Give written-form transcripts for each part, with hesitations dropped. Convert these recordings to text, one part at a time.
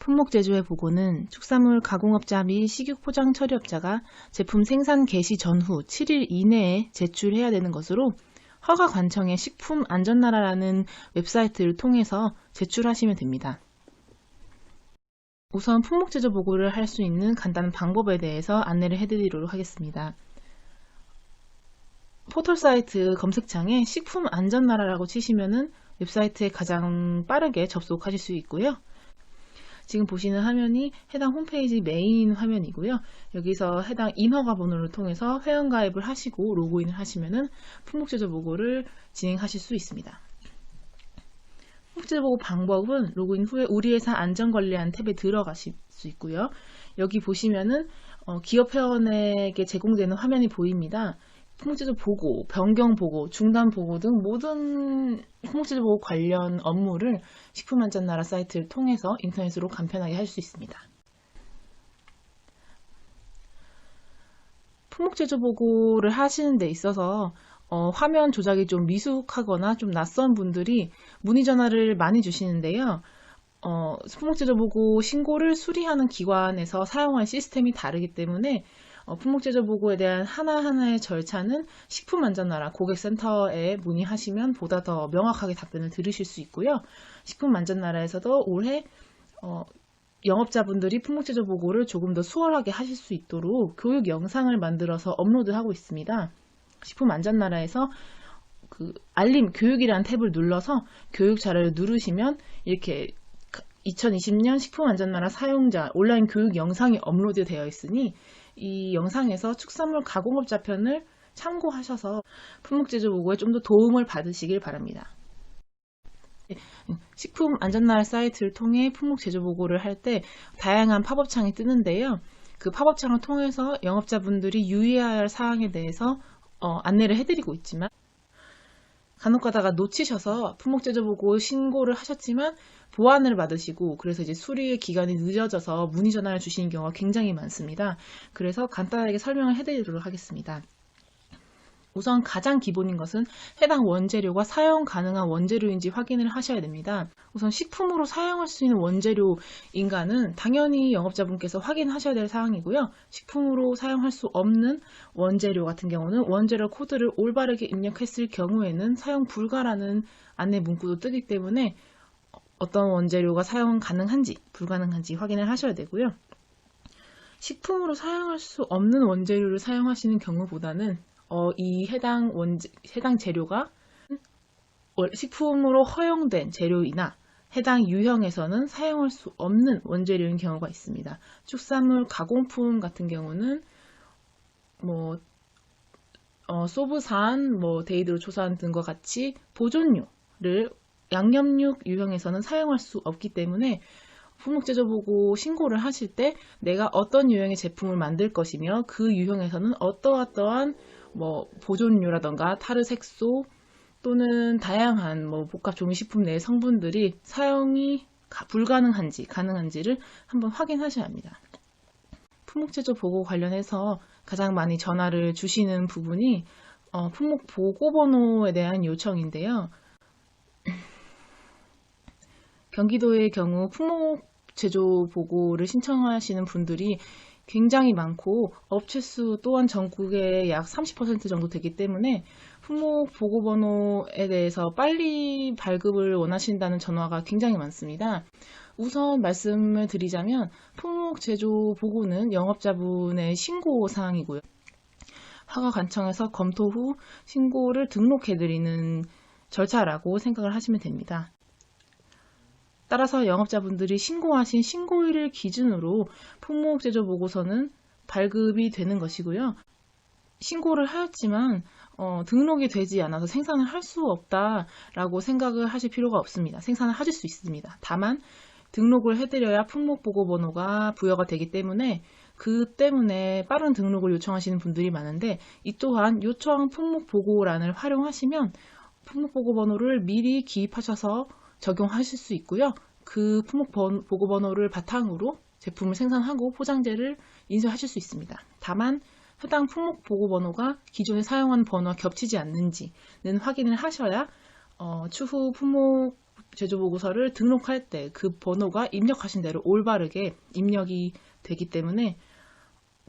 품목 제조의 보고는 축산물 가공업자 및 식육 포장 처리업자가 제품 생산 개시 전후 7일 이내에 제출해야 되는 것으로 허가관청의 식품안전나라라는 웹사이트를 통해서 제출하시면 됩니다. 우선 품목 제조 보고를 할 수 있는 간단한 방법에 대해서 안내를 해드리도록 하겠습니다. 포털 사이트 검색창에 식품안전나라라고 치시면은 웹사이트에 가장 빠르게 접속하실 수 있고요. 지금 보시는 화면이 해당 홈페이지 메인 화면이고요. 여기서 해당 인허가 번호를 통해서 회원가입을 하시고 로그인을 하시면은 품목제조 보고를 진행하실 수 있습니다. 품목제조 보고 방법은 로그인 후에 우리 회사 안전관리한 탭에 들어가실 수 있고요. 여기 보시면은 기업 회원에게 제공되는 화면이 보입니다. 품목제조 보고, 변경 보고, 중단 보고 등 모든 품목제조 보고 관련 업무를 식품안전나라 사이트를 통해서 인터넷으로 간편하게 할 수 있습니다. 품목제조 보고를 하시는 데 있어서 화면 조작이 좀 미숙하거나 좀 낯선 분들이 문의 전화를 많이 주시는데요. 품목제조 보고 신고를 수리하는 기관에서 사용할 시스템이 다르기 때문에 품목제조 보고에 대한 하나하나의 절차는 식품안전나라 고객센터에 문의하시면 보다 더 명확하게 답변을 들으실 수 있고요. 식품안전나라에서도 올해 영업자분들이 품목제조 보고를 조금 더 수월하게 하실 수 있도록 교육 영상을 만들어서 업로드하고 있습니다. 식품안전나라에서 알림 교육이라는 탭을 눌러서 교육 자료를 누르시면 이렇게 2020년 식품안전나라 사용자 온라인 교육 영상이 업로드 되어 있으니 이 영상에서 축산물 가공업자 편을 참고하셔서 품목제조 보고에 좀 더 도움을 받으시길 바랍니다. 식품안전나라 사이트를 통해 품목제조 보고를 할 때 다양한 팝업창이 뜨는데요. 그 팝업창을 통해서 영업자분들이 유의해야 할 사항에 대해서 안내를 해드리고 있지만 간혹가다가 놓치셔서 품목제조 보고 신고를 하셨지만 보완을 받으시고 그래서 이제 수리의 기간이 늦어져서 문의 전화를 주시는 경우가 굉장히 많습니다. 그래서 간단하게 설명을 해드리도록 하겠습니다. 우선 가장 기본인 것은 해당 원재료가 사용 가능한 원재료인지 확인을 하셔야 됩니다. 우선 식품으로 사용할 수 있는 원재료인가는 당연히 영업자분께서 확인하셔야 될 사항이고요. 식품으로 사용할 수 없는 원재료 같은 경우는 원재료 코드를 올바르게 입력했을 경우에는 사용 불가라는 안내 문구도 뜨기 때문에 어떤 원재료가 사용 가능한지 불가능한지 확인을 하셔야 되고요. 식품으로 사용할 수 없는 원재료를 사용하시는 경우보다는 이 해당 재료가 식품으로 허용된 재료이나 해당 유형에서는 사용할 수 없는 원재료인 경우가 있습니다. 축산물 가공품 같은 경우는 소브산, 데이드로초산 등과 같이 보존류를 양념육 유형에서는 사용할 수 없기 때문에 품목제조 보고 신고를 하실 때 내가 어떤 유형의 제품을 만들 것이며 그 유형에서는 어떠한 보존류라던가 타르색소 또는 다양한 복합 조미식품 내 성분들이 사용이 불가능한지 가능한지를 한번 확인하셔야 합니다. 품목제조 보고 관련해서 가장 많이 전화를 주시는 부분이 품목 보고번호에 대한 요청인데요. 경기도의 경우 품목 제조 보고를 신청하시는 분들이 굉장히 많고 업체 수 또한 전국의 약 30% 정도 되기 때문에 품목 보고번호에 대해서 빨리 발급을 원하신다는 전화가 굉장히 많습니다. 우선 말씀을 드리자면 품목 제조 보고는 영업자분의 신고 사항이고요. 허가관청에서 검토 후 신고를 등록해드리는 절차라고 생각을 하시면 됩니다. 따라서 영업자분들이 신고하신 신고일을 기준으로 품목제조 보고서는 발급이 되는 것이고요. 신고를 하였지만 등록이 되지 않아서 생산을 할 수 없다라고 생각을 하실 필요가 없습니다. 생산을 하실 수 있습니다. 다만 등록을 해드려야 품목보고번호가 부여가 되기 때문에 그 때문에 빠른 등록을 요청하시는 분들이 많은데 이 또한 요청 품목보고란을 활용하시면 품목보고번호를 미리 기입하셔서 적용하실 수 있고요. 그 품목보고번호를 바탕으로 제품을 생산하고 포장재를 인쇄하실 수 있습니다. 다만 해당 품목보고번호가 기존에 사용한 번호와 겹치지 않는지는 확인을 하셔야 추후 품목 제조보고서를 등록할 때 그 번호가 입력하신 대로 올바르게 입력이 되기 때문에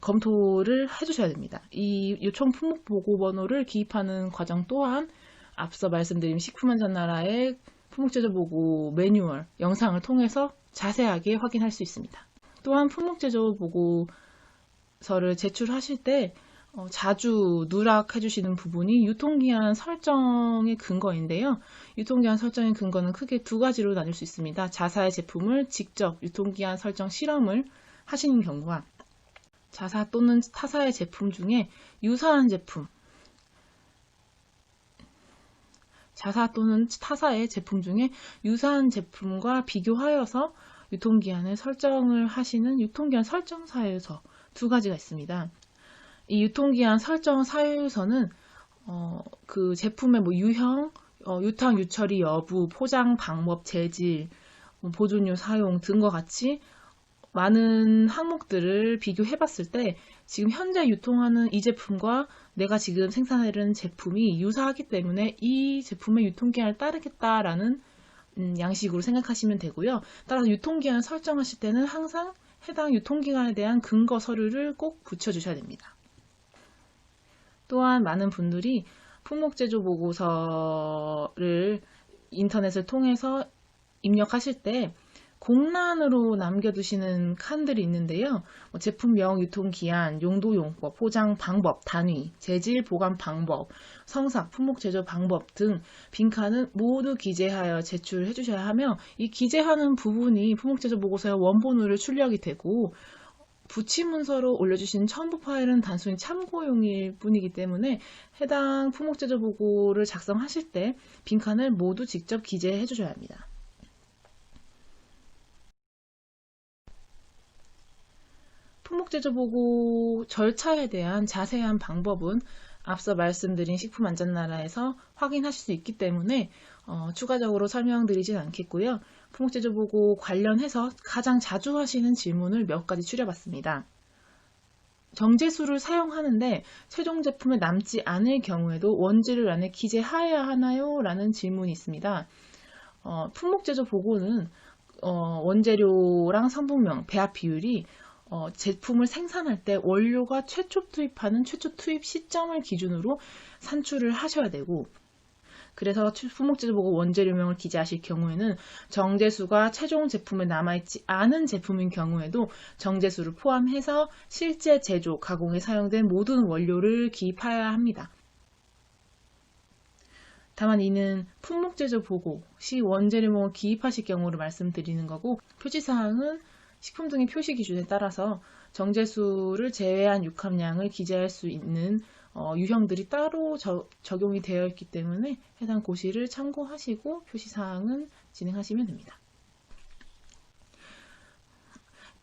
검토를 해주셔야 됩니다. 이 요청 품목보고 번호를 기입하는 과정 또한 앞서 말씀드린 식품안전나라의 품목제조보고 매뉴얼 영상을 통해서 자세하게 확인할 수 있습니다. 또한 품목제조보고서를 제출하실 때 자주 누락해 주시는 부분이 유통기한 설정의 근거인데요. 유통기한 설정의 근거는 크게 두 가지로 나눌 수 있습니다. 자사의 제품을 직접 유통기한 설정 실험을 하시는 경우와 자사 또는 타사의 제품 중에 유사한 제품, 자사 또는 타사의 제품 중에 유사한 제품과 비교하여서 유통기한을 설정을 하시는 유통기한 설정 사유서 두 가지가 있습니다. 이 유통기한 설정 사유서는 그 제품의 유형, 유통 유처리 여부, 포장 방법, 재질, 보존료 사용 등과 같이 많은 항목들을 비교해 봤을 때 지금 현재 유통하는 이 제품과 내가 지금 생산하려는 제품이 유사하기 때문에 이 제품의 유통기한을 따르겠다라는 양식으로 생각하시면 되고요. 따라서 유통기한을 설정하실 때는 항상 해당 유통기한에 대한 근거 서류를 꼭 붙여주셔야 됩니다. 또한 많은 분들이 품목제조보고서를 인터넷을 통해서 입력하실 때 공란으로 남겨두시는 칸들이 있는데요. 제품명, 유통기한, 용도용법, 포장 방법, 단위, 재질 보관 방법, 성삭, 품목제조 방법 등 빈칸은 모두 기재하여 제출해 주셔야 하며 이 기재하는 부분이 품목제조보고서의 원본으로 출력이 되고 부치문서로 올려주신 첨부 파일은 단순히 참고용일 뿐이기 때문에 해당 품목제조보고를 작성하실 때 빈칸을 모두 직접 기재해 주셔야 합니다. 품목제조보고 절차에 대한 자세한 방법은 앞서 말씀드린 식품안전나라에서 확인하실 수 있기 때문에 추가적으로 설명드리진 않겠고요. 품목제조보고 관련해서 가장 자주 하시는 질문을 몇 가지 추려봤습니다. 정제수를 사용하는데 최종 제품에 남지 않을 경우에도 원재료 안에 기재하여야 하나요? 라는 질문이 있습니다. 품목제조보고는 원재료랑 성분명, 배합 비율이 제품을 생산할 때 원료가 최초 투입하는 최초 투입 시점을 기준으로 산출을 하셔야 되고 그래서 품목제조보고 원재료명을 기재하실 경우에는 정제수가 최종 제품에 남아있지 않은 제품인 경우에도 정제수를 포함해서 실제 제조, 가공에 사용된 모든 원료를 기입해야 합니다. 다만 이는 품목제조보고 시 원재료명을 기입하실 경우를 말씀드리는 거고 표지사항은 식품 등의 표시 기준에 따라서 정제수를 제외한 육함량을 기재할 수 있는 유형들이 따로 적용이 되어 있기 때문에 해당 고시를 참고하시고 표시사항은 진행하시면 됩니다.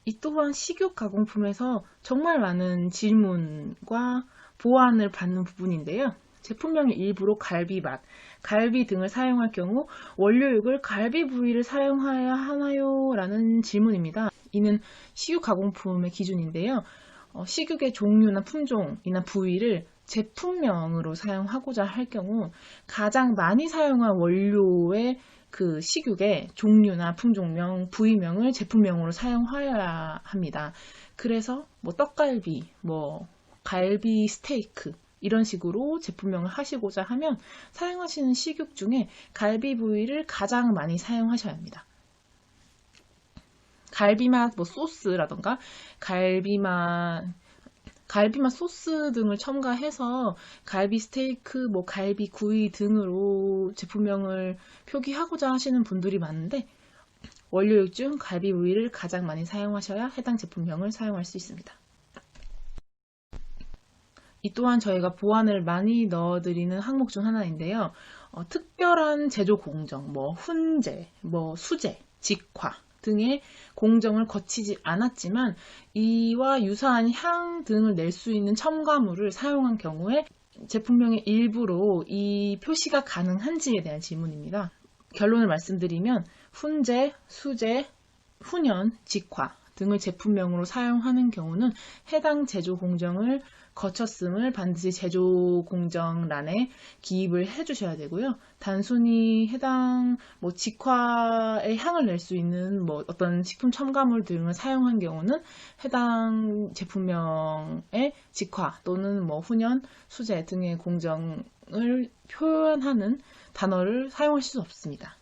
이 또한 식육 가공품에서 정말 많은 질문과 보완을 받는 부분인데요. 제품명의 일부로 갈비맛, 갈비 등을 사용할 경우 원료육을 갈비 부위를 사용해야 하나요? 라는 질문입니다. 이는 식육 가공품의 기준인데요. 식육의 종류나 품종이나 부위를 제품명으로 사용하고자 할 경우 가장 많이 사용한 원료의 그 식육의 종류나 품종명, 부위명을 제품명으로 사용하여야 합니다. 그래서 떡갈비, 갈비 스테이크 이런 식으로 제품명을 하시고자 하면 사용하시는 식육 중에 갈비 부위를 가장 많이 사용하셔야 합니다. 갈비맛 소스라던가 갈비맛 소스 등을 첨가해서 갈비 스테이크, 갈비 구이 등으로 제품명을 표기하고자 하시는 분들이 많은데 원료육 중 갈비 부위를 가장 많이 사용하셔야 해당 제품명을 사용할 수 있습니다. 이 또한 저희가 보완을 많이 넣어드리는 항목 중 하나인데요. 특별한 제조 공정, 훈제, 수제, 직화 등의 공정을 거치지 않았지만 이와 유사한 향 등을 낼 수 있는 첨가물을 사용한 경우에 제품명의 일부로 이 표시가 가능한지에 대한 질문입니다. 결론을 말씀드리면 훈제, 수제, 훈연, 직화 등을 제품명으로 사용하는 경우는 해당 제조 공정을 거쳤음을 반드시 제조 공정란에 기입을 해주셔야 되고요. 단순히 해당 직화의 향을 낼 수 있는 어떤 식품 첨가물 등을 사용한 경우는 해당 제품명의 직화 또는 훈연, 수제 등의 공정을 표현하는 단어를 사용하실 수 없습니다.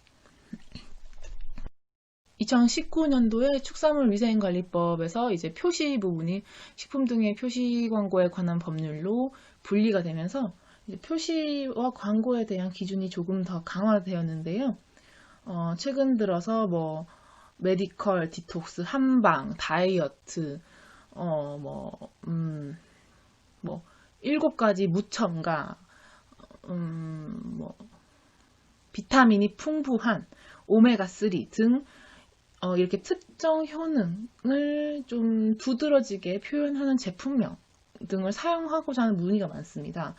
2019년도에 축산물위생관리법에서 이제 표시 부분이 식품 등의 표시 광고에 관한 법률로 분리가 되면서 이제 표시와 광고에 대한 기준이 조금 더 강화되었는데요. 최근 들어서 메디컬, 디톡스, 한방, 다이어트, 7가지 무첨가, 비타민이 풍부한 오메가3 등 이렇게 특정 효능을 좀 두드러지게 표현하는 제품명 등을 사용하고자 하는 문의가 많습니다.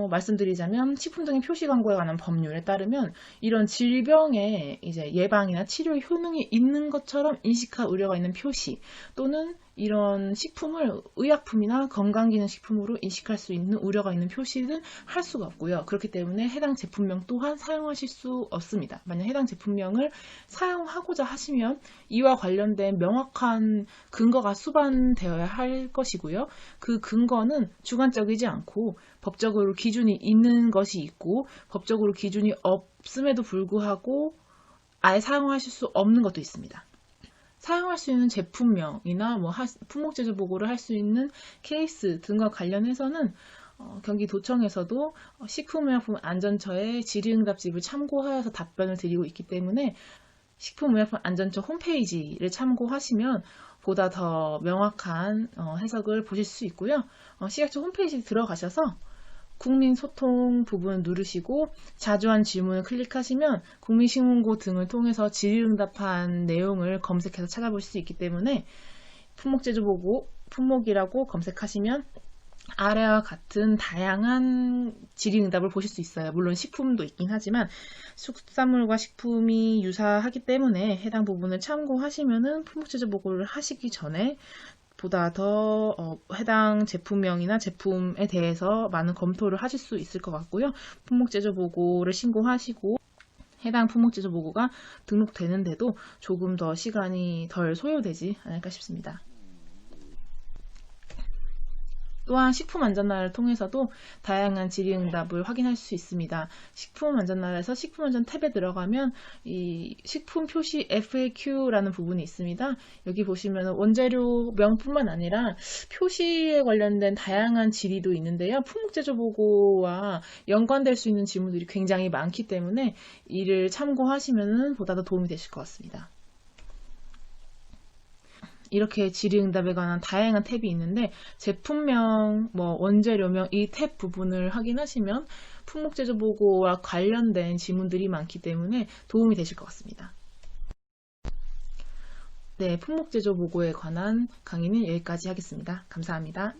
말씀드리자면 식품 등의 표시 광고에 관한 법률에 따르면 이런 질병의 이제 예방이나 치료의 효능이 있는 것처럼 인식할 우려가 있는 표시 또는 이런 식품을 의약품이나 건강기능식품으로 인식할 수 있는 우려가 있는 표시는 할 수가 없고요. 그렇기 때문에 해당 제품명 또한 사용하실 수 없습니다. 만약 해당 제품명을 사용하고자 하시면 이와 관련된 명확한 근거가 수반되어야 할 것이고요. 그 근거는 주관적이지 않고 법적으로 기준이 있는 것이 있고 법적으로 기준이 없음에도 불구하고 아예 사용하실 수 없는 것도 있습니다. 사용할 수 있는 제품명이나 품목제조 보고를 할 수 있는 케이스 등과 관련해서는 경기도청에서도 식품의약품안전처의 질의응답집을 참고하여서 답변을 드리고 있기 때문에 식품의약품안전처 홈페이지를 참고하시면 보다 더 명확한 해석을 보실 수 있고요. 식약처 홈페이지에 들어가셔서 국민소통 부분 누르시고 자주한 질문을 클릭하시면 국민신문고 등을 통해서 질의응답한 내용을 검색해서 찾아보실 수 있기 때문에 품목제조보고 품목이라고 검색하시면 아래와 같은 다양한 질의응답을 보실 수 있어요. 물론 식품도 있긴 하지만 축산물과 식품이 유사하기 때문에 해당 부분을 참고하시면 품목제조 보고를 하시기 전에 보다 더 해당 제품명이나 제품에 대해서 많은 검토를 하실 수 있을 것 같고요. 품목제조 보고를 신고하시고 해당 품목제조 보고가 등록되는데도 조금 더 시간이 덜 소요되지 않을까 싶습니다. 또한 식품안전날을 통해서도 다양한 질의응답을 확인할 수 있습니다. 식품안전날에서 식품안전 탭에 들어가면 이 식품 표시 FAQ라는 부분이 있습니다. 여기 보시면 원재료명뿐만 아니라 표시에 관련된 다양한 질의도 있는데요. 품목제조 보고와 연관될 수 있는 질문들이 굉장히 많기 때문에 이를 참고하시면 보다 더 도움이 되실 것 같습니다. 이렇게 질의응답에 관한 다양한 탭이 있는데 제품명, 원재료명 이 탭 부분을 확인하시면 품목제조 보고와 관련된 질문들이 많기 때문에 도움이 되실 것 같습니다. 네, 품목제조 보고에 관한 강의는 여기까지 하겠습니다. 감사합니다.